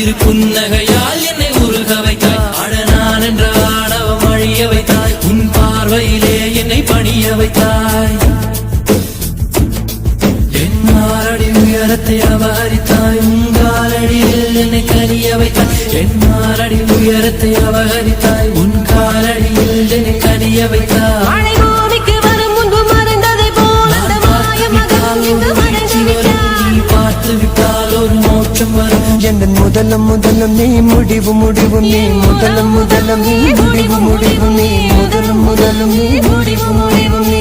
சிறு புன்னகையால் என்னை உருக வைத்தாய். அடனான் என்ற ஆணவம் அழிய வைத்தாய். உன் பார்வையிலே என்னை பணிய வைத்தாய். என் மாரடி உயரத்தை அபகரித்தாய். உங்காலடியில் என்னை கனிய வைத்தாய். என் மாரடி உயரத்தை அபகரித்தாய். உன் காலடியில் என்னை கனிய வைத்தாய். மழை பூமிக்கு வரும் முன்பு மறைந்ததை போல் அந்த மாய மகன் இங்கு மறைந்து விட்டான். நீ பார்த்து விட்டால் ஒரு மோட்சம் வரும். என் முதலம் முதலம் நீ முடிவு முடிவு நீ முதலம் முதலம் நீ முடிவு முடிவு நீ முதலம் முதலம் நீ முடிவு முடிவு நீ